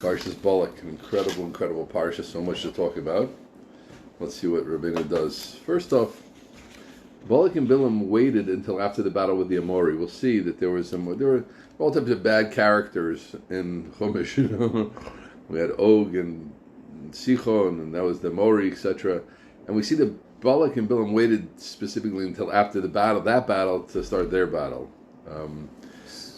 Parshas Balak, an incredible parsha, so much to talk about. Let's see what Rabbeinu does. First off, Balak and Bilam waited until after the battle with the Amori. We'll see that there were all types of bad characters in Chumash. We had Og and Sichon, and that was the Amori, etc. And we see that Balak and Bilam waited specifically until after that battle, to start their battle.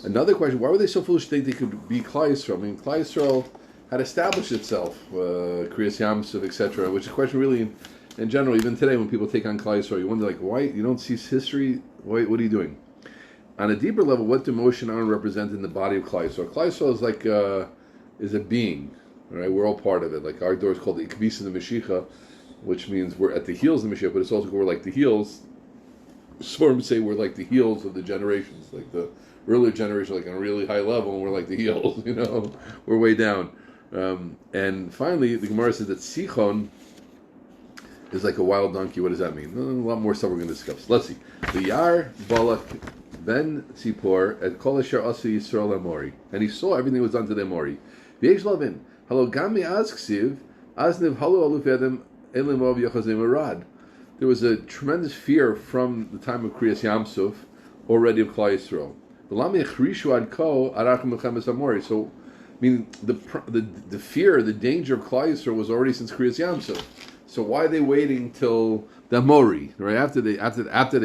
Another question: why were they so foolish to think they could be Klal Yisrael? I mean, Klal Yisrael had established itself, Kriyas Yamsuf, etc. Which is a question really, in general, even today when people take on Klal Yisrael, you wonder, like, why you don't see history? Why, what are you doing? On a deeper level, what do Moshe and Aaron represent in the body of Klal Yisrael? Klal Yisrael is like is a being, right? We're all part of it. Like our door is called the Ikbis of the Mashiach, which means we're at the heels of the Mashiach, but it's also we're like the heels. Some say we're like the heels of the generations, like the earlier generation, like on a really high level, and we're like the heels, we're way down. And finally, the Gemara says that Sichon is like a wild donkey. What does that mean? A lot more stuff we're going to discuss. Let's see. The Yar Balak ben Tzipor at Kol Asher Asi Yisrael Amori, and he saw everything that was done to the Amori. V'yesh Lavin Halo Gami Az Ksiv Azniv Halo Aluf Yadem Elimov Yachazim Arad. There was a tremendous fear from the time of Kriyas Yamsuf, already of Klal Yisrael. So, meaning the fear, the danger of Klal Yisrael was already since Kriyas Yamsuf. So why are they waiting till the Mori, right? After they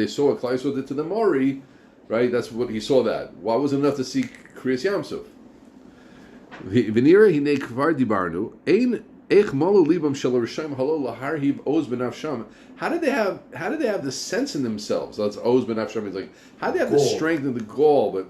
saw what Klal Yisrael did to the Mori, right? That's what he saw. That why was it enough to see Kriyas Yamsuf? V'nira hinei kvar dibarnu ein. How did they have the sense in themselves? That's oz benafsham. It's like, how do they have the strength and the gall? But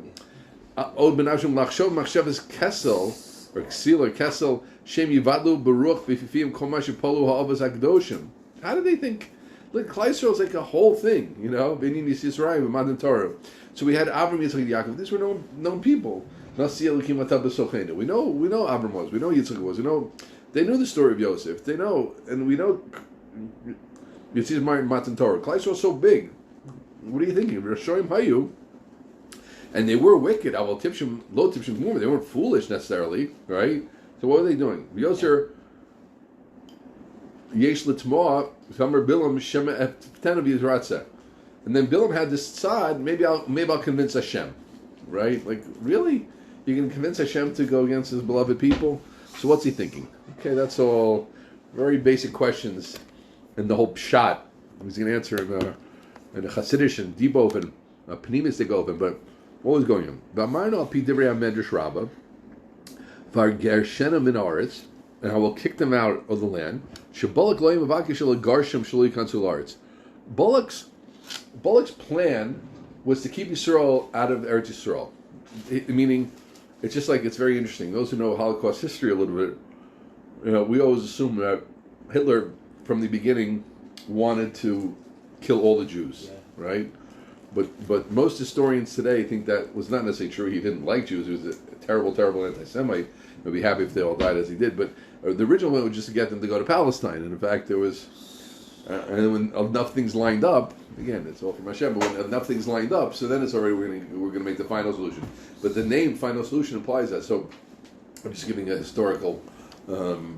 od benafsham lachshov machshav is kessel or ksil or kessel shem yivadlu baruch v'fifim kol ma shepolu ha'avos hakdoshim. How do they think? Like Klal Yisrael is like a whole thing, Benin Yisrael v'Matan Torah. So we had Avram, Yitzchak, Yaakov. These were known people. Nasi Elokim Atav B'Sochenu. We know Avram was. We know Yitzchak was. We know. They knew the story of Yosef. They know, and we know Yitzchak married Matan Torah. Klal Yisrael was so big. What are you thinking? Rishoyim Hayu, and they were wicked. Aval Tipshim, Lo Tipshim Gmur. They weren't foolish necessarily, right? So what were they doing? Yosef Yesh L'Tmoah Kamer Bilam Shema Eftenav Yizratze, and then Bilam had this tzad. Maybe I'll convince Hashem, right? Like, really, you can convince Hashem to go against His beloved people? So what's he thinking? Okay, that's all very basic questions, and the whole pshat he's going to answer in a Hasidish and Dibov and a Panimistic open. But what was going on? V'amarnu al pi divrei Medrash Rabbah v'argershenu min haaretz, and I will kick them out of the land. Shebalak lo yimavakish el garshim shelo yikansu la'aretz. Balak's plan was to keep Yisrael out of Eretz Yisrael, meaning. It's just like, it's very interesting. Those who know Holocaust history a little bit, we always assume that Hitler, from the beginning, wanted to kill all the Jews, right? But most historians today think that was not necessarily true. He didn't like Jews. He was a terrible anti-Semite. I'd be happy if they all died as he did. But the original one was just to get them to go to Palestine. And in fact, there was, and when enough things lined up, again, it's all from Hashem, but when enough things lined up, so then it's already we're going to make the final solution. But the name final solution implies that. So I'm just giving a historical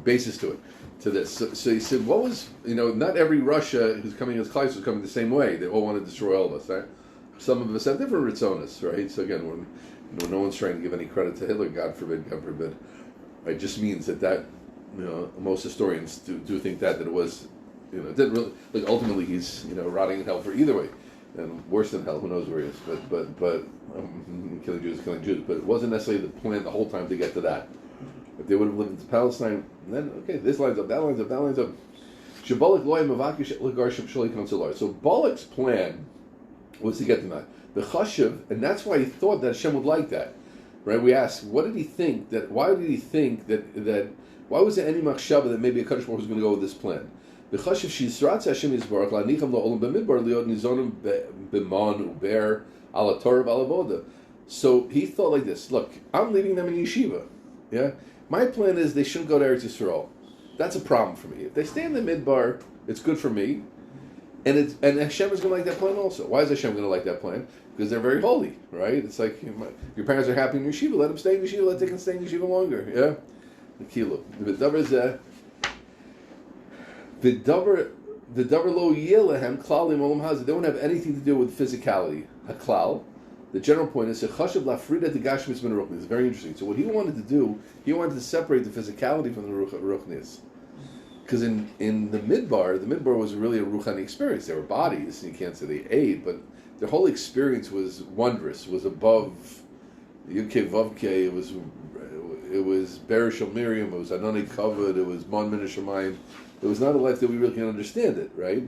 basis to this. So he said, what was, not every Russia who's coming as Klal Yisrael was coming the same way. They all want to destroy all of us, right? Some of us have different ritzonos, right? So again, when no one's trying to give any credit to Hitler, God forbid, it just means that most historians do think that it was, it didn't really, like, ultimately he's rotting in hell for either way, and worse than hell, who knows where he is. But killing Jews is killing Jews. But it wasn't necessarily the plan the whole time to get to that. If they would have lived in Palestine, then okay, this lines up, that lines up, that lines up. So Balak's plan was to get them out. The chashiv, and that's why he thought that Hashem would like that, right? We asked, what did he think that? Why did he think that? Why was there any machshava that maybe a Kadosh Baruch Hu was going to go with this plan? The chashiv she'isratz Hashem Yisbarach la'nicham la'olam b'midbar liot nizonim b'man uber ala Torah v'alavoda. So he thought like this: look, I'm leaving them in yeshiva. Yeah, my plan is they shouldn't go to Eretz Yisrael. That's a problem for me. If they stay in the midbar, it's good for me, and Hashem is going to like that plan also. Why is Hashem going to like that plan? Because they're very holy, right? It's like your parents are happy in yeshiva. Let them stay in yeshiva. Let them stay in yeshiva longer. Yeah. The kilo. The davar lo yelehem klalim olam hazeh. They don't have anything to do with physicality. Haklal. The general point is chashav lafrida de gashmis min ruchnis. It's very interesting. So what he wanted to do, he wanted to separate the physicality from the ruchnis. Because in the midbar was really a ruchani experience. There were bodies, you can't say they ate, but their whole experience was wondrous. Was above Yudke Vavke. It was Bereshel Miriam. It was Anani Kavod. It was Mon Min Hashemayim. It was not a life that we really can understand it, right?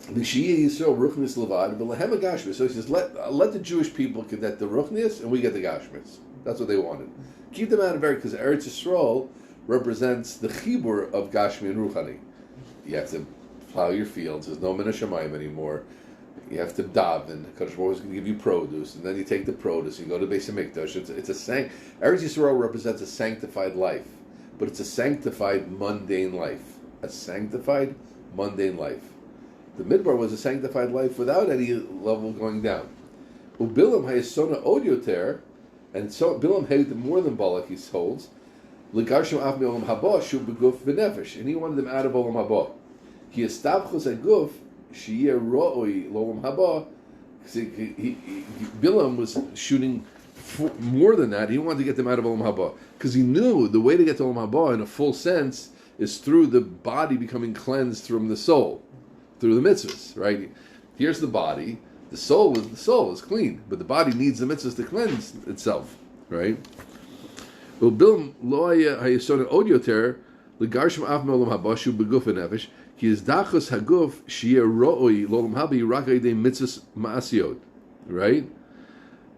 The Shia Yisrael Ruchnis Levad, but Lehem Gashmis. So he says, let the Jewish people get the Ruchnis, and we get the Gashmis. That's what they wanted. Keep them out of because Eretz Yisrael represents the chibur of Gashmi and Ruchani. You have to plow your fields. There's no Min Hashemayim anymore. You have to daven. Kadosh Baruch Hu is going to give you produce, and then you take the produce. You go to Beis Hamikdash. It's a Eretz Yisrael represents a sanctified life, but it's a sanctified mundane life. A sanctified mundane life. The Midbar was a sanctified life without any level going down. Ubilam hayasona odyoter, and so Bilam hated more than Balak. He holds. And he wanted them out of Olam Haba. He estabchus aguf sheyeh ro'oi l'Olam Haba. Bilam was shooting more than that. He wanted to get them out of Olam Haba because he knew the way to get to Olam Haba in a full sense is through the body becoming cleansed from the soul, through the mitzvahs. Right? Here's the body. The soul is clean, but the body needs the mitzvahs to cleanse itself. Right? Well, Bilam lo hayasona od yoter legarshim af me'olam haba shu beguf v'nefesh ki yizdachos haguf sheyeh ro'oi l'olam haba yirak al yedei mitzvos ma'asiyot. Right?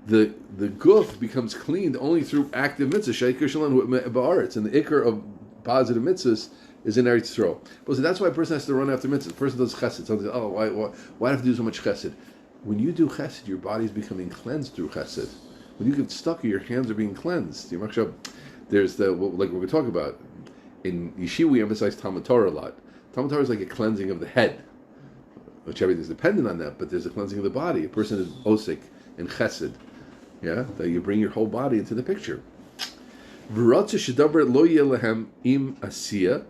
The guf becomes cleaned only through active mitzvahs. Sheikir shalom ba'aretz, and the ikar of positive mitzvahs is in Eretz Yisrael. But so that's why a person has to run after mitzvahs. The person does chesed. Someone says, "Oh, why do I have to do so much chesed?" When you do chesed, your body is becoming cleansed through chesed. When you get stuck, your hands are being cleansed. There's like we're going to talk about. In Yeshiva, we emphasize Talmud Torah a lot. Talmud Torah is like a cleansing of the head, which everything is dependent on that, but there's a cleansing of the body. A person is osik and chesed. Yeah? That you bring your whole body into the picture. V'ratza shedaber lo yeh lehem im asiya,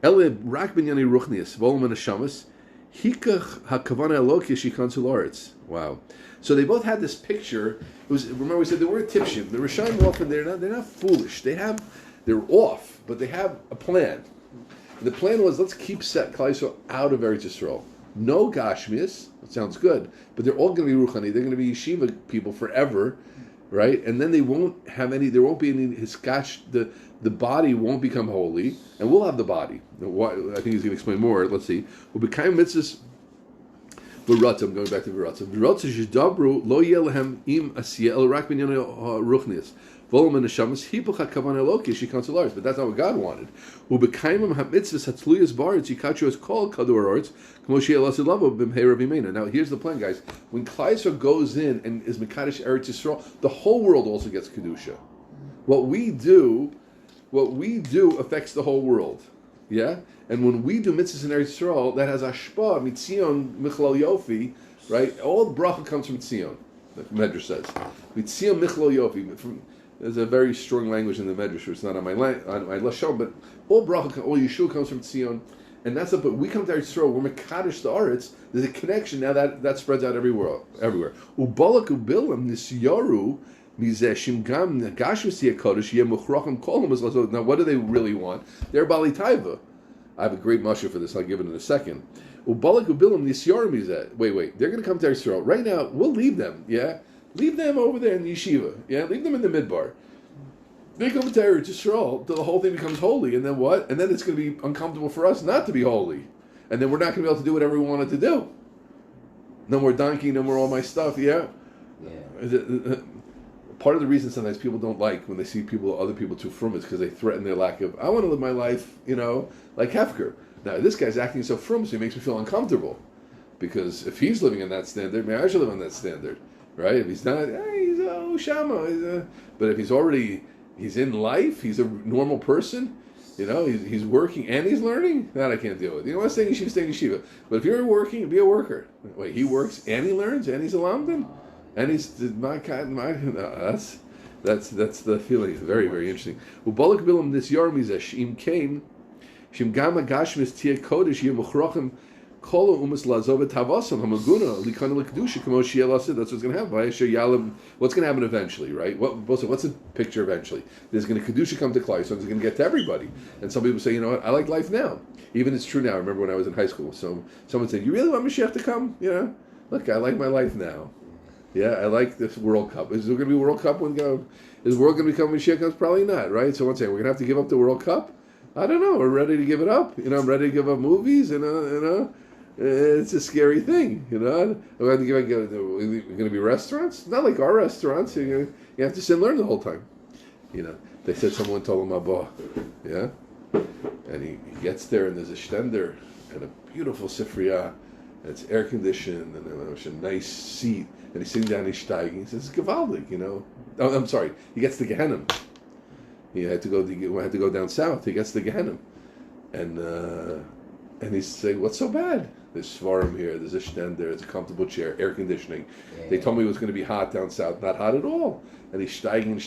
ele rak binyani ruchnias, volum and hashamas, hikach hakavana elok yeshikon tzularetz. Wow. So they both had this picture. Remember we said they were tipshim. The Rishonim often they're not foolish. They're off, but they have a plan. The plan was let's keep Klal Yisrael out of Eretz Yisrael. No Gashmias. That sounds good, but they're all going to be Ruchani. They're going to be yeshiva people forever, right? And then they won't have any. There won't be any hiskash. The body won't become holy, and we'll have the body. I think he's going to explain more. Let's see. We'll become mitzvahs. I'm going back to V'ratzim. V'ratzim shedabru lo yeh lehem im asiyah el rak binyan ruchnias. Volum and neshamas hipuch hakavan eloki shikon tzularetz. But that's not what God wanted. U'bekaimim hamitzvahs hatzluyas baretz yikachu es kol kadur aretz k'mo she'el asid lavo b'mhei Rabbi Meina. Now here's the plan, guys. When Klal Yisrael goes in and is mekadosh Eretz Yisrael, the whole world also gets kedusha. What we do affects the whole world. Yeah? And when we do mitzvahs in Eretz Yisrael, that has ashpa, mitzion, michlal yofi, right? All the bracha comes from tzion, the Medrash says. Mitzion, michlal yofi. There's a very strong language in the Medrash, it's not on my lashon, but all bracha, all Yeshua comes from tzion. And that's it, but we come to Eretz Yisrael, we're mekadosh the aretz, there's a connection now that spreads out everywhere. Ubalak ubilam nisyaru, now, what do they really want? They're Bali Taiva. I have a great mashal for this. I'll give it in a second. Wait. They're going to come to Israel. Right now, we'll leave them. Yeah? Leave them over there in the yeshiva. Yeah? Leave them in the midbar. They come to Eretz Yisrael till the whole thing becomes holy. And then what? And then it's going to be uncomfortable for us not to be holy. And then we're not going to be able to do whatever we wanted to do. No more donkey, no more all my stuff. Yeah? Part of the reason sometimes people don't like when they see other people too frum is because they threaten their lack of, I want to live my life, like Hefker. Now, this guy's acting so frum, so he makes me feel uncomfortable. Because if he's living in that standard, maybe I should live on that standard. Right? If he's not, he's a Shama. But if he's in life, he's a normal person, he's working and he's learning, that I can't deal with. I'm not saying you should stay in yeshiva. But if you're working, be a worker. Wait, he works and he learns and he's a lamdan? And he's That's the feeling. Very, very interesting. Balak bilam this yarmiza shim kain shim gama gashmis tia kodesh yemuchrochem kol umas lazov tavasam hamaguna likana lekdusha kamo shielasa. That's what's going to happen. What's going to happen eventually, right? What's the picture eventually? There's going to kedusha come to Klai, so it's going to get to everybody. And some people say, you know what? I like life now. Even it's true now. I remember when I was in high school. So someone said, "You really want Mashiach to come?" Look, I like my life now. Yeah, I like this World Cup. Is there going to be a World Cup is the world going to become Mashiach comes? Probably not, right? So one saying, we're going to have to give up the World Cup? I don't know. We're ready to give it up. I'm ready to give up movies, it's a scary thing, We're going to be restaurants? Not like our restaurants. You have to sit and learn the whole time. They said someone told him Abba, yeah? And he gets there and there's a stender and a beautiful sifriya, and it's air conditioned and there's a nice seat. And he's sitting down, he's steiging. He says, "Gewaldig, Oh, I'm sorry. He gets to Gehenna. He had to go down south. He gets to Gehenna, and he's saying, "What's so bad? There's svarim here. There's a stand there. It's a comfortable chair, air conditioning. They told me it was going to be hot down south. Not hot at all." And he's steiging,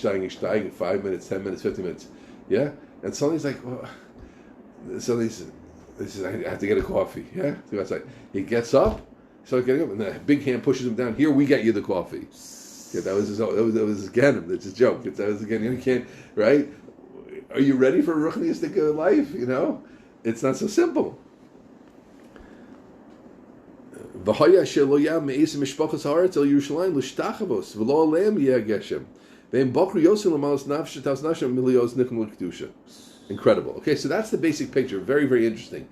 5 minutes, 10 minutes, 50 minutes. Yeah. And suddenly he's like, well, suddenly he says, "I have to get a coffee." Yeah. To go outside. He gets up. So getting up, and the big hand pushes him down. Here, we get you the coffee. Yeah, that was his ganem. That's his joke. That was again. You can't, right? Are you ready for a ruchniistic life? It's not so simple. V'haya sheloyam me'esim mishpachas haaretz el Yerushalayim l'shtachavos v'lo aleim yeh geshem ve'im bokru yosim l'malos nafsh tas nashim milios nikum l'kedusha. Incredible. Okay, so that's the basic picture. Very, very interesting.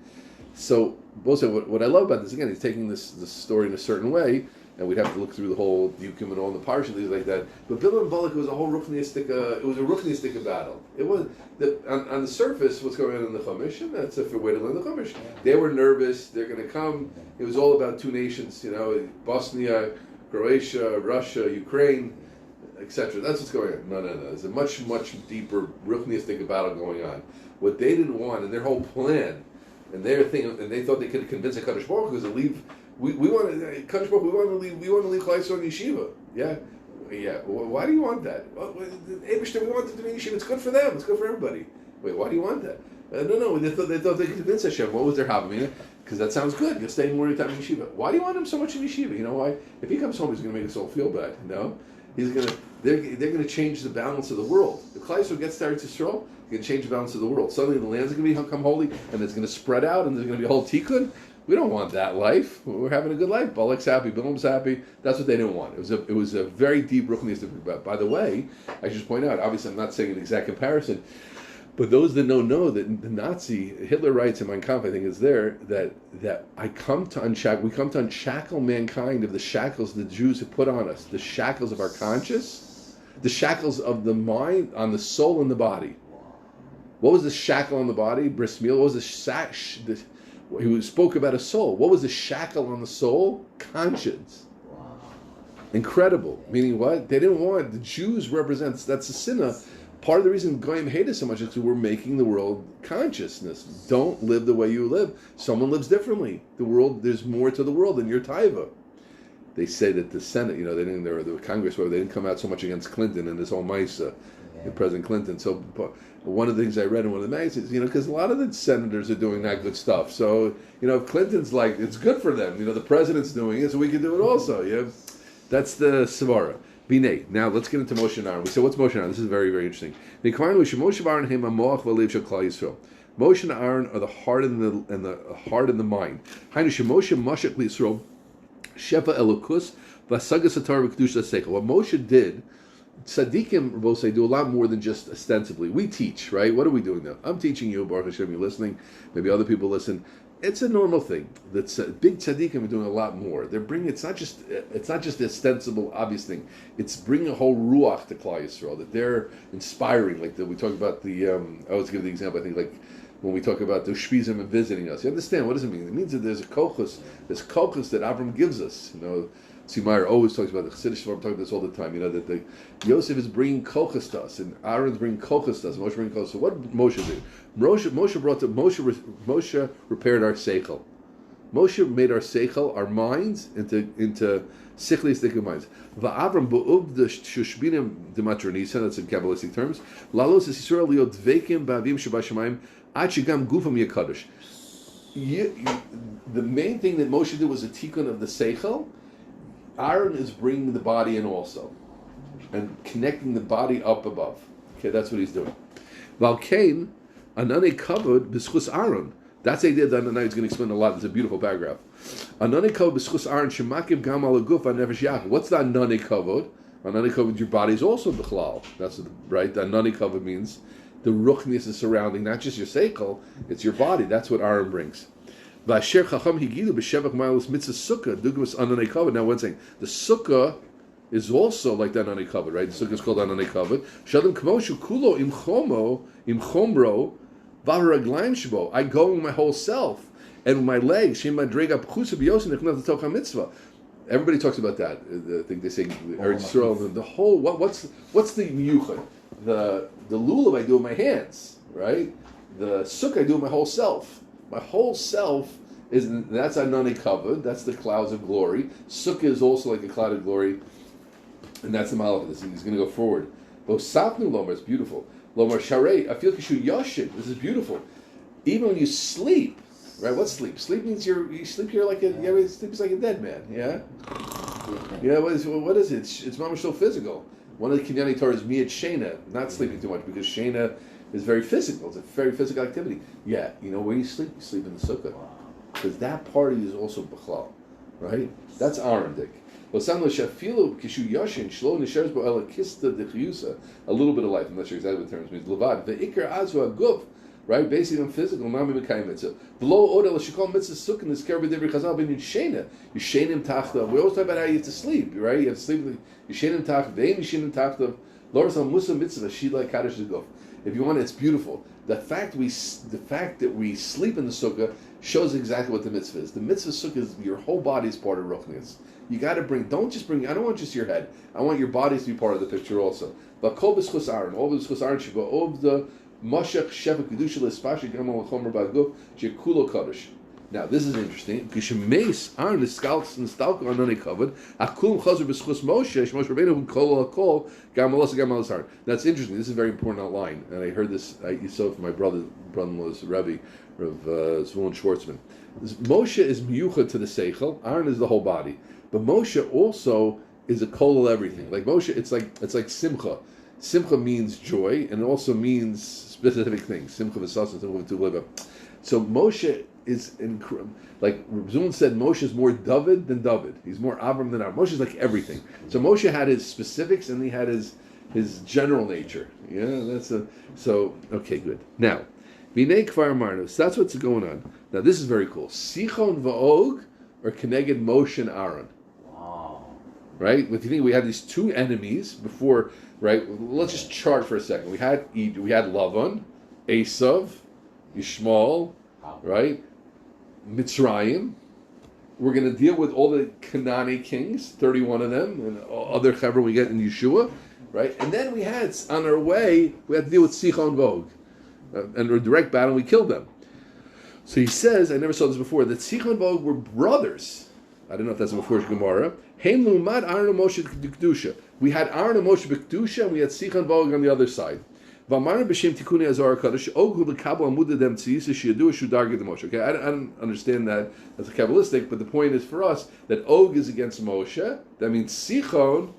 So, also, what I love about this, again, he's taking this story in a certain way, and we'd have to look through the whole Yukim and all the parsha, things like that. But Bilam and Balak was a whole ruchniistic battle. It was, on the surface, what's going on in the Chumash, and that's a fair way to learn the Chumash. They were nervous, they're going to come. It was all about two nations, Bosnia, Croatia, Russia, Ukraine, etc. That's what's going on. No. There's a much, much deeper ruchniistic battle going on. What they didn't want, and their whole plan, and they thought they could convince a Kadosh Baruch Hu to leave. We want to Kadosh Baruch Hu, we want to leave Klai Yisrael Yeshiva. Yeah. Why do you want that? Well, we want it to be Yeshiva. It's good for them. It's good for everybody. Wait, why do you want that? No. They thought they could convince Hashem. What was their havamina? Because that sounds good. You'll stay more time in Yeshiva. Why do you want him so much in Yeshiva? You know why? If he comes home, he's going to make us all feel bad. They're going to change the balance of the world. If Klai Yisrael gets to Eretz Yisrael, he can change the balance of the world. Suddenly the land's going to become holy, and it's going to spread out, and there's going to be a whole tikkun. We don't want that life. We're having a good life. Balak's happy, Bilam's happy. That's what they didn't want. It was a very deep ruchniistic. By the way, I should just point out, obviously I'm not saying an exact comparison, but those that know that the Hitler writes in Mein Kampf, I think is there, that we come to unshackle mankind of the shackles the Jews have put on us, the shackles of our conscience, the shackles of the mind, on the soul and the body. What was the shackle on the body? Bris Milah. What was he spoke about a soul. What was the shackle on the soul? Conscience. Incredible. Meaning what? They didn't want, the Jews represents, that's a sinner. Part of the reason Goyim hate us so much is because we're making the world consciousness. Don't live the way you live. Someone lives differently. The world, there's more to the world than your taiva. They say that the Senate, the Congress, they didn't come out so much against Clinton and his whole Misa, President Clinton. So one of the things I read in one of the magazines, because a lot of the senators are doing that good stuff. So, if Clinton's like, it's good for them. The president's doing it, so we can do it also. Yeah, that's the Svara. Binay. Now let's get into Moshe and Aaron. We said, what's Moshe and Aaron? This is very, very interesting. Moshe and Aaron are the heart and the mind. What Moshe did, Tzaddikim will say, do a lot more than just ostensibly. We teach, right? What are we doing now? I'm teaching you, Baruch Hashem, you're listening. Maybe other people listen. It's a normal thing. Big tzaddikim are doing a lot more. They're bringing. It's not just the ostensible, obvious thing. It's bringing a whole ruach to Klal Yisrael that they're inspiring. Like we talk about the. I always give the example. I think like when we talk about the shpizim and visiting us. You understand what does it mean? It means that there's a kochus. There's kochus that Avram gives us. Tzimar always talks about the Chassidish Sforim, talk about this all the time. That the Yosef is bringing kochus to us, and Aaron's bringing kochus to us. Moshe bringing kochus. So what did Moshe do? Moshe repaired our seichel. Moshe made our seichel, our minds, into sichlis dikim minds. Va'avram bu'ub the shushbinim dematronisa. That's in Kabbalistic terms. Lalos es Yisrael liot dveikim ba'avim shabashamayim ad shegam gufam yekadosh. The main thing that Moshe did was a tikkun of the seichel. Aaron is bringing the body in also, and connecting the body up above. Okay, that's what he's doing. Valkain anane kavod b'schus Aaron. That's the idea that now he's going to explain a lot. It's a beautiful paragraph. Anane kavod b'schus Aaron shemakiv gam ala guf nefesh yachid. What's the anane kavod? Anane kavod, your body is also b'chlal. That's right. The anane kavod means the ruchnius is surrounding not just your seichel, it's your body. That's what Aaron brings. V'asher chacham higilu b'shevach ma'alos mitzvah sukkah dugmas anane kavod. Now one thing, the sukkah is also like that anane kavod, right? The sukkah is called anane kavod. Shadim k'moshu kulo im chomro v'haraglaim shbo. I go with my whole self and with my legs. Shem madrega pchusa b'yosin nechnat l'tocha mitzvah. Everybody talks about that. I think they say Eretz Yisrael. The whole what's the miyuchad? The lulav I do with my hands, right? The sukkah I do with my whole self. My whole self that's anane kavod. That's the clouds of glory. Sukkah is also like a cloud of glory, and that's the malach of this. He's going to go forward. Losapnu lomar, it's beautiful. Lomar sharei, I feel kishu yoshin. This is beautiful. Even when you sleep, right? What's sleep? Sleep means you sleep here like sleep is like a dead man. Yeah. Yeah. What is it? It's mamash so physical. One of the Kinyani Torah is miyat shena, not sleeping too much, because shena is very physical. It's a very physical activity. Yeah, when you sleep in the sukkah, because that party is also b'chlal, right? That's Arondik. A little bit of life. I'm not sure exactly what the term means. Levad the ikar azwa guf, right? Basically, on physical. Nami mekayim mitzvah. Below order l'shikol mitzvah sukkah is carried every chazal b'nin shena. You shenim tachta. We always talk about how you have to sleep, right? You have to sleep. You shenim tachta. Ve'im shenim tachta. Loras al musa mitzvah shila kadosh guf. If you want, it's beautiful. The fact that we sleep in the sukkah shows exactly what the mitzvah is. The mitzvah sukkah is your whole body is part of ruchnius. You got to don't just bring. I don't want just your head. I want your bodies to be part of the picture also. But kol b'schus Aaron, all b'schus Aaron shiva of the mashach sheva kedusha l'spashi gamal l'chomer b'aguf shekulo kadosh. Now this is interesting. Kishemeis Aaron is scouts and stalk on none covered. Akum chazer b'schus Moshe Moshe Rabbeinu who kol gamal Aaron. That's interesting. This is a very important line, and I heard this. You saw it from my brother-in-law's Rebbe, Rav Zvulun Schwartzman. Moshe is miyucha to the seichel. Aaron is the whole body. But Moshe also is a kol everything. Like Moshe, it's like simcha. Simcha means joy, and it also means specific things. Simcha v'sasa, simcha v'tuleva. So Moshe is like Rabbi said. Moshe is more David than David. He's more Avram than Avram. Moshe is like everything. So Moshe had his specifics, and he had his general nature. Yeah, so. Okay, good. Now, Vinei Kvar Marnos. That's what's going on. Now this is very cool. Sichon va'og are Keneged Moshe and Aaron. Right? What do you think? We had these two enemies before, right? Let's just chart for a second. We had Lavan, Esav, Yishmael, right? Mitzrayim. We're going to deal with all the Canaanite kings, 31 of them, and other chevra we get in Yeshua, right? And then we had, on our way, we had to deal with Sichon and Vog. And a direct battle, we killed them. So he says, I never saw this before, that Sichon and Vog were brothers. I don't know if that's before Gemara. We had Aaron and Moshe b'Kedusha, and we had Sichon and Vog on the other side. Okay, I don't understand that as a Kabbalistic, but the point is for us that Og is against Moshe. That means Sichon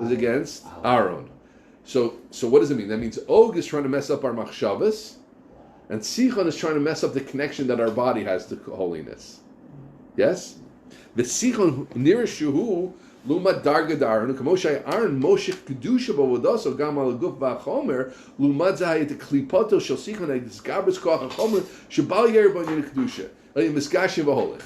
is against Aaron. So what does it mean? That means Og is trying to mess up our machshavas, and Sichon is trying to mess up the connection that our body has to holiness. Yes? The Sichon nirashuhu lumat darga d'Aaron k'moshe Aaron Moshe kedusha b'avodaso gam al guf v'achomer lumat zayit klipoto shel Sichon disgabris koach hachomer shebal yer b'nyin kedusha miskashim v'holech.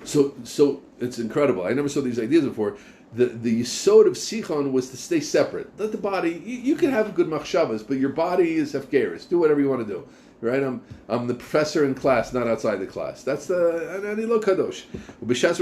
So it's incredible. I never saw these ideas before. The yesod of Sichon was to stay separate. Let the body. You can have good machshavas, but your body is hefkeris. Do whatever you want to do. Right? I'm the professor in class, not outside the class. That's the Ani Lo Kadosh. We asked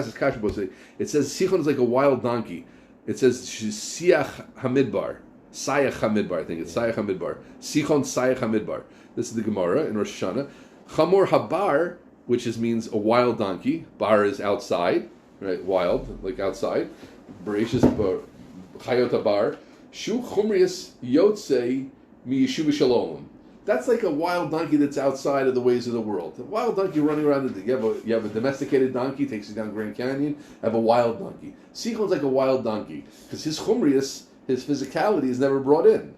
this kasha. It says Sichon is like a wild donkey. It says Siach Hamidbar, Sayach Hamidbar. I think it's Sayach Hamidbar. Sichon Sayach Hamidbar. This is the Gemara in Rosh Hashanah. Chamor habar, which means a wild donkey. Bar is outside, right? Wild, like outside. Bereshis chayot habar. Shu chumrius yotzei mi yeshuv shalom. That's like a wild donkey that's outside of the ways of the world. A wild donkey running around. You have a domesticated donkey, takes you down Grand Canyon. Have a wild donkey. Sichon's like a wild donkey because his chumrius, his physicality, is never brought in.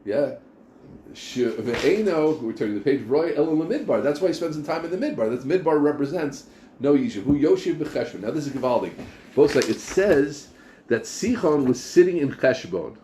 Yeah. We're turning the page. Roy el midbar. That's why he spends some time in the midbar. That's midbar represents no yishuv. Who yoshiv b'cheshbon. Now this is Givaldi. Both sides. It says that Sichon was sitting in Cheshbon.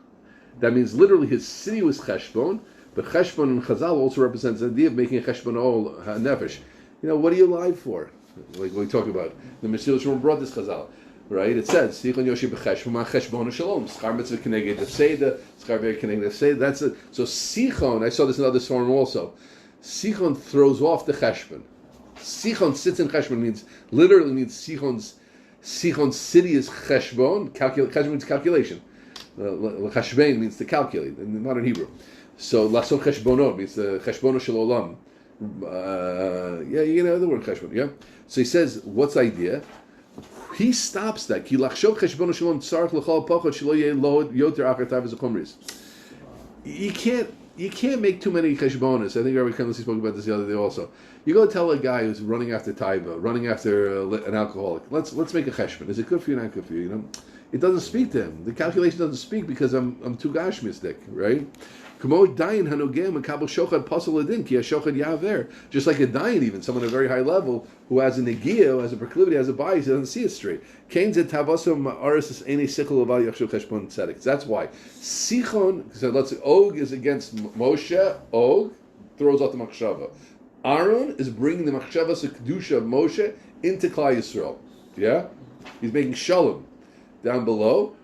That means literally his city was Cheshbon. But Cheshbon in Chazal also represents the idea of making a Cheshbon ol nefesh. What are you alive for? Like we talk about. The Mesilas Yesharim brought this Chazal, right? It says, Sichon Yoshi b'Cheshbon ma Cheshbon Shalom. Schar mitzvah keneged Seder, schar v'er keneged Seder. That's it. So Sichon, I saw this in other Sforim also. Sichon throws off the Cheshbon. Sichon sits in Cheshbon literally means Sichon's city is Cheshbon. Cheshbon means calculation. Cheshbein means to calculate in modern Hebrew. So Lasot Cheshbonot means the Cheshbono Shel Olam. The word Cheshbon. Yeah. So he says, what's the idea? He stops that. Ki lachshov Cheshbono Shel Olam tzarich l'chol pochot shelo yeh lo yoter achar tav v'zechomris. You can't make too many cheshbonos. I think Rabbi Schoonmaker spoke about this the other day also. You go tell a guy who's running after taiva, running after an alcoholic. Let's make a cheshbon. Is it good for you? Not good for you? It doesn't speak to him. The calculation doesn't speak because I'm too gashmistic, right? Just like a dayan, even someone at a very high level who has a negia, who has a proclivity, has a bias, he doesn't see it straight. That's why Sichon. So let's say Og is against Moshe. Og throws out the machshava. Aaron is bringing the machshava kedusha of Moshe into Klal Yisrael. Yeah, he's making shalom down below.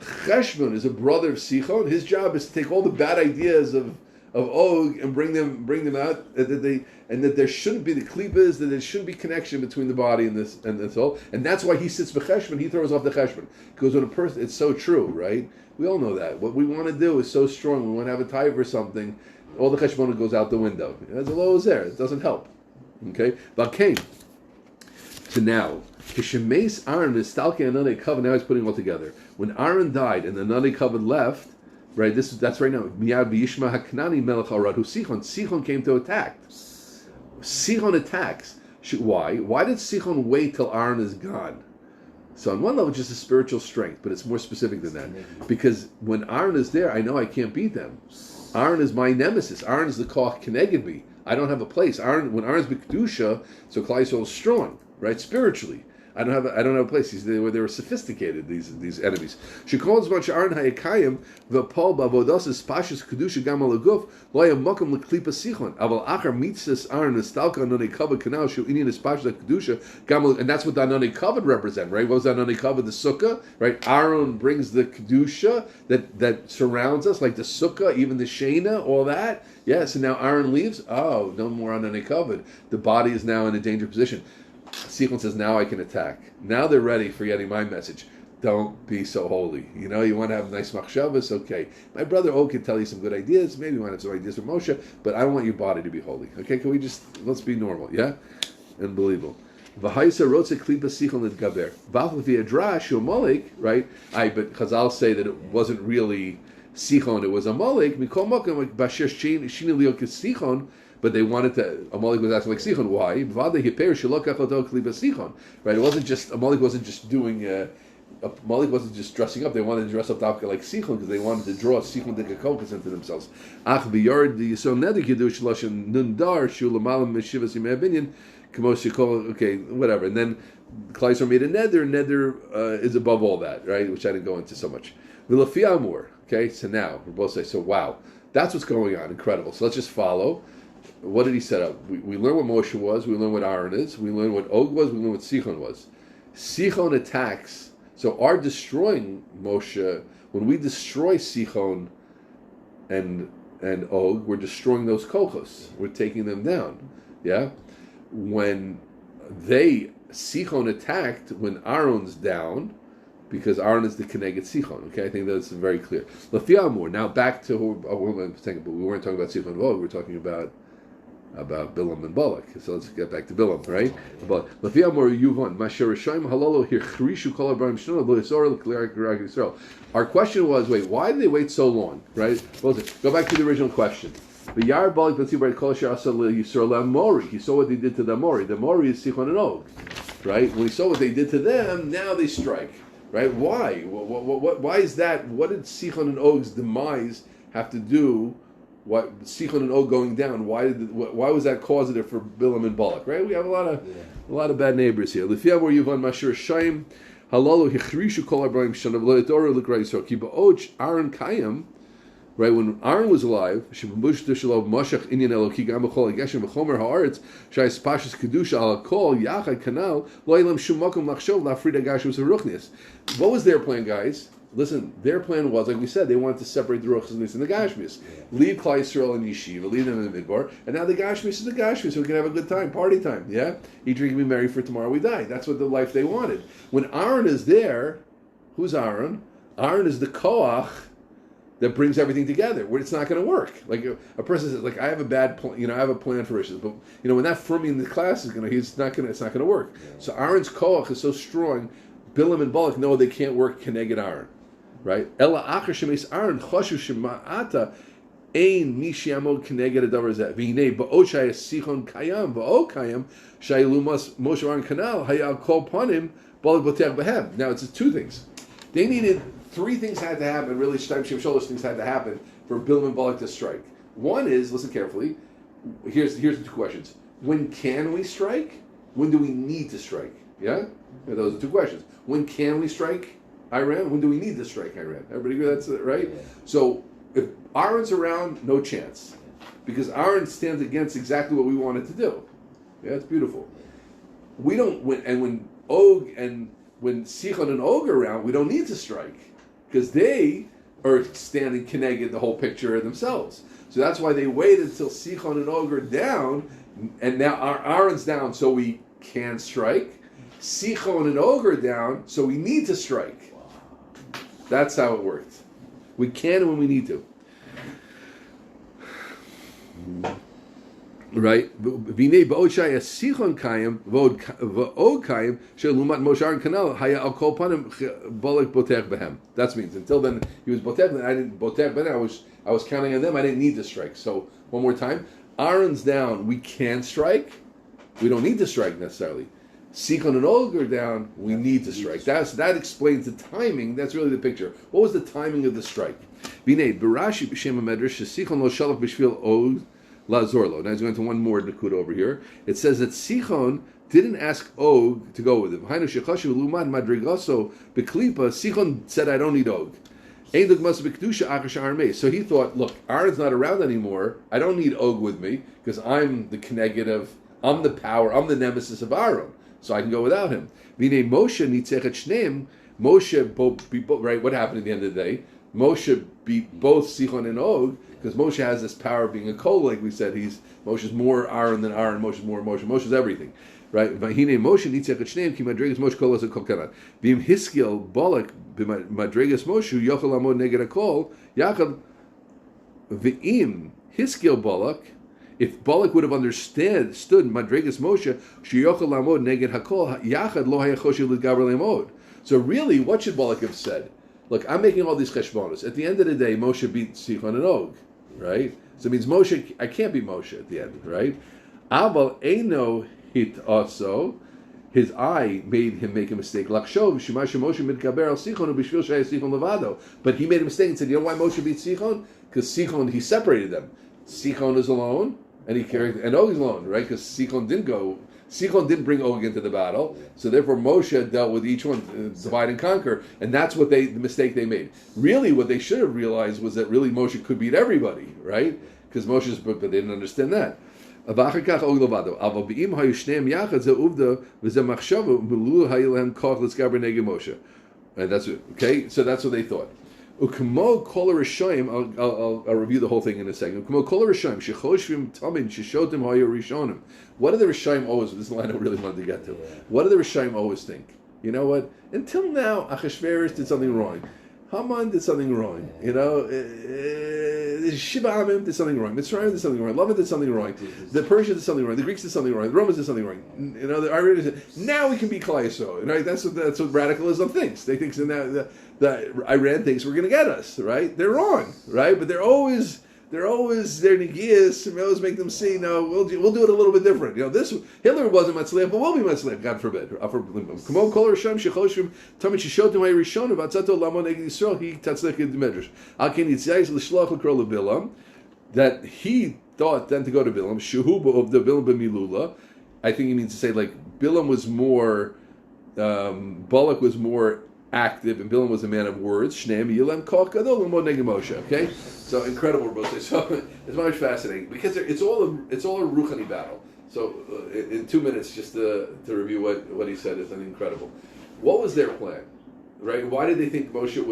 Cheshbon is a brother of Sichon. His job is to take all the bad ideas of Og and bring them out, and that there shouldn't be the klippas, that there shouldn't be connection between the body and this all. And that's why he sits b'Cheshbon. He throws off the Cheshbon because when a person, it's so true, right? We all know that. What we want to do is so strong. We want to have a tithe or something. All the Cheshbon goes out the window. As the law is there, it doesn't help. Okay, but came to now. Kishemes Aaron Vistalke and Nane Kavod. Now he's putting it all together. When Aaron died and the Nane Kavod left, right? That's right now. Miyad B'Yishma Haknani Melech Arad Hu Sichon. Sichon came to attack. Sichon attacks. Why? Why did Sichon wait till Aaron is gone? So on one level, just a spiritual strength, but it's more specific than that. Because when Aaron is there, I know I can't beat them. Aaron is my nemesis. Aaron is the koch keneged me. I don't have a place. When Aaron's b'kedusha, so Klal Yisrael is strong, right? Spiritually. I don't have a place. They were sophisticated, these enemies. Shekol zman she'Aaron hayekayim v'pol b'avodas pashas kedusha gam al aguf lo yam makom leklipa sichon aval achar mitzvahs Aaron estalka anonei kavod kanal shu inyan espashas kedusha gam al, and that's what the anonei kavod represent, right? What was the anonei kavod? The sukkah, right? Aaron brings the kedusha that surrounds us, like the sukkah, even the shena, all that. Yes, and now Aaron leaves. Oh, no more anonei kavod. The body is now in a dangerous position. Sichon says, now I can attack. Now they're ready for getting my message. Don't be so holy. You want to have nice machshavas? Okay. My brother O can tell you some good ideas. Maybe you want to have some ideas from Moshe, but I don't want your body to be holy. Okay, can we let's be normal, yeah? Unbelievable. V'haisa rotze klipa sichon l'tgaber. V'afal v'yadrash u'malek, right? But Chazal say that it wasn't really Sichon, it was Amalek. Mikol mokem like bashir shini liok Sichon. But they wanted to. Amalek was acting like Sichon. Why? Right? It wasn't just Amalek wasn't just doing. Amalek wasn't just dressing up. They wanted to dress up Dafka like Sichon because they wanted to draw Sichon dekakokas into themselves. Ach biyard the yisol neder kiddush lashon nundar shu lamalam meshivas yimei binyan. Okay, whatever. And then Klal Yisrael made a neder. Neder is above all that, right? Which I didn't go into so much. V'lafi amur. Okay, so now we're both saying, so wow, that's what's going on. Incredible. So let's just follow. What did he set up? We learn what Moshe was. We learn what Aaron is. We learn what Og was. We learn what Sichon was. Sichon attacks. So our destroying Moshe, when we destroy Sichon and Og, we're destroying those kochos. We're taking them down. Yeah? When Sichon attacked when Aaron's down, because Aaron is the Keneged Sichon. Okay, I think that's very clear. Lafi Amor. Now back to we weren't talking about Sichon and Og. We're talking about about Bilam and Balak. So let's get back to Bilam, right? But our question was, wait, why did they wait so long, right? Well, go back to the original question. He saw what they did to the Amori. The Amori is Sichon and Og, right? When he saw what they did to them, now they strike, right? Why? Why is that? What did Sichon and Og's demise have to do? What Sichon and Og going down? Why was that causative for Bilam and Balak? Right? We have a lot of bad neighbors here. Lefia where Yuvan Mashur Shaim Halalu Hichrishu Kol Rabbeim Shanav Lo Yitoru L'Kra Yisrael Ki Ba'och Aaron Kayim. Right, when Aaron was alive, Shebush Dishalo Mashach Inyan Eloki Gam B'Chol Geshem B'Chomer Haaretz Shais Pashas Kedusha Al Kol Yachad Kanal Lo Yilam Shum Makom Lachshov Lafrida Gashu Zeruchnius. What was their plan, guys? Listen, their plan was, like we said, they wanted to separate the Ruchnis and the Gashmis. Leave Klal Yisrael and Yeshiva, leave them in the Midbar, and now the Gashmis is the Gashmis, so we can have a good time, party time, yeah? Eat, drink, and be merry, for tomorrow we die. That's what the life they wanted. When Aaron is there, who's Aaron? Aaron is the Koach that brings everything together, where it's not going to work. Like a person says, like, I have a bad plan, I have a plan for Rishis, but when that Fermi in the class is it's not going to work. Yeah. So Aaron's Koach is so strong, Bilam and Balak know they can't work Keneged Aaron. Right? Ella acher shemes Aaron choshu shema'ata ein mi she'amod keneged hadavar zeh. V'hinei ba'od shaya sichon kayam va'od kayam shayilu Moshe Aaron kanal hayal kol panim Balak botech behem. Now it's two things. They needed three things had to happen. Really, Shem MiShmuel things had to happen for Bilam and Balak to strike. One is, listen carefully. Here's the two questions. When can we strike? When do we need to strike? Yeah, those are two questions. When can we strike Iran? When do we need to strike Iran? Everybody agree that's it, right? Yeah. So if Aaron's around, no chance. Because Aaron stands against exactly what we wanted to do. Yeah, it's beautiful. We don't, when Sichon and Og are around, we don't need to strike. Because they are standing connected the whole picture themselves. So that's why they waited until Sichon and Og are down, and now Aaron's down, so we can strike. Sichon and Og are down, so we need to strike. That's how it worked. We can when we need to. Right? V'nei ba'od shaya sichon kayim v'od kayim she'lumat Moshe Aaron kanal haya al kol panim Balak botech behem. That means until then he was botech. I didn't botech, but I was counting on them. I didn't need to strike. So one more time, Aaron's down. We can strike. We don't need to strike necessarily. Sichon and Og are down, we need to strike. That explains the timing. That's really the picture. What was the timing of the strike? B'nei b'Rashi b'Shem Medrash Sichon lo shalach b'shvil Og lazorlo. Now he's going to one more nakuda over here. It says that Sichon didn't ask Og to go with him. Hainu shechashu lumad madrigaso b'klipa. Sichon said, I don't need Og. So he thought, look, Aaron's not around anymore. I don't need Og with me because I'm the negative. I'm the power. I'm the nemesis of Aaron. So I can go without him. V'nei Moshe nitzech shneim. Moshe beat both. Right? What happened at the end of the day? Moshe beat both Sichon and Og because Moshe has this power of being a kol. Like we said, Moshe's more Aaron than Aaron. Moshe's more Moshe. Moshe's everything. Right? V'hinei Moshe nitzech shneim ki madregas Moshe kol as kol kanan. V'im hiskil Balak b'madregas Moshe yochel amod neged hakol yachad v'im hiskil Balak. If Balak would have understood Madregas Moshe, Shiyochel Lamod Neged Hakol Yachad Lo Hayachoshi L'Gaber Lamod. So really, what should Balak have said? Look, I'm making all these cheshbonos. At the end of the day, Moshe beat Sichon and Og, right? So it means Moshe, I can't beat Moshe at the end, right? Aval Eino Hit also, his eye made him make a mistake. Lakshov Shimasha Moshe Midkaber Al Sichon Ubishvil Shaya Sichon Levado. But he made a mistake and said, you know why Moshe beat Sichon? Because Sichon, he separated them. Sichon is alone. And Og is alone, right? Because Sichon didn't bring Og into the battle, so therefore Moshe dealt with each one, divide and conquer, and that's the mistake they made. Really, what they should have realized was that really Moshe could beat everybody, right? Because but they didn't understand that. And that's it. Okay, so that's what they thought. Ukmo kol rishoyim. I'll review the whole thing in a second. Ukmo kol rishoyim shechoshvim tamid sheshotim hayu rishonim. What do the rishoyim always? This is the line I really wanted to get to. What do the rishoyim always think? You know what? Until now, Achashverosh did something wrong. Haman did something wrong. You know, there's Shiva Amim did something wrong. Mitzrayim did something wrong. Lavan did something wrong. The Persians did something wrong. The Greeks did something wrong. The Romans did something wrong. The Iranians did. Now we can be Klal Yisrael. Right? That's what radicalism thinks. They think so now that Iran thinks we're going to get us. Right? They're wrong. Right? But they're always their negias. We always make them see. No, we'll do it a little bit different. This Hitler wasn't Matzliach, but we'll be Matzliach. God forbid. Kamo kol Hashem shechoshim tamid shishotim ha'irishon v'atzato lamo neged Yisrael he tatzliach d'medrash. Al ken yitzayis l'shloach l'kro leBilam, that he thought then to go to Bilam. Shuhu of the Bilam b'milula. I think he means to say like Bilam was more, Balak was more active, and Bilam was a man of words. Shneim yilem koch gadol l'mo neged Moshe. Okay. So incredible, Rabbi. So it's much fascinating because it's all a ruchani battle. So in 2 minutes, just to review what he said is incredible. What was their plan, right? Why did they think Moshe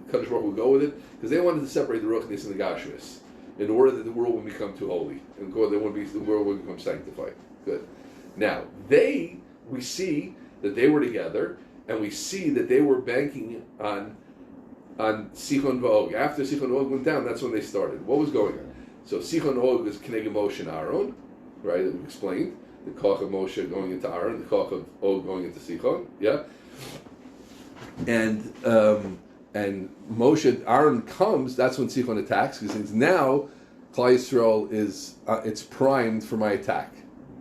Kadosh Baruch would go with it? Because they wanted to separate the ruchnis and the gashmis in order that the world would become too holy and the world would become sanctified. Good. Now we see that they were together, and we see that they were banking on Sichon v'Og. After Sichon v'Og went down, that's when they started. What was going on? So Sichon v'Og is Keneged Moshe and Aaron, right? That we explained. The koch of Moshe going into Aaron, the koch of Og going into Sichon. Yeah. And Moshe, Aaron comes. That's when Sichon attacks, because it's now Klal Yisrael is it's primed for my attack,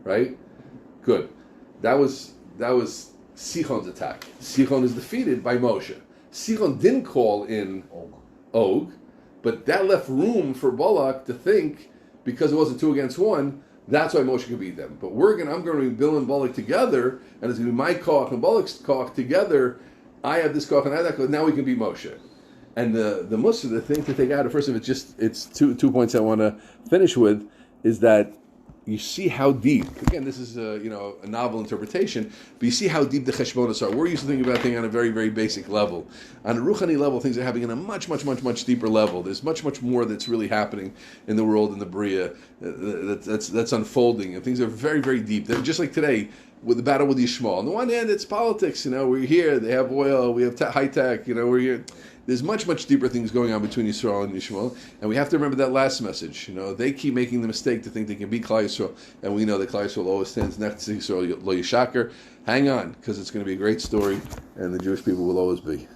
right? Good. That was Sichon's attack. Sichon is defeated by Moshe. Sichon didn't call in Og, but that left room for Balak to think, because it wasn't 2 against 1, that's why Moshe could beat them. But I'm going to be Bill and Balak together, and it's going to be my koch and Balak's koch together. I have this koch and I have that koch. Now we can beat Moshe. And the Musar, the thing to take out of first of it's two points I want to finish with, is that you see how deep, again, this is a novel interpretation, but you see how deep the cheshbonos are. We're used to thinking about things on a very, very basic level. On a ruchani level, things are happening on a much, much, much, much deeper level. There's much, much more that's really happening in the world, in the Bria, that's unfolding, and things are very, very deep. They're just like today, with the battle with Yishmael. On the one hand, it's politics, we're here, they have oil, we have high tech, we're here. There's much, much deeper things going on between Yisrael and Yishmael, and we have to remember that last message. They keep making the mistake to think they can beat Klal Yisrael, and we know that Klal Yisrael always stands next to Yisrael, lo yishaker. Hang on, because it's going to be a great story, and the Jewish people will always be.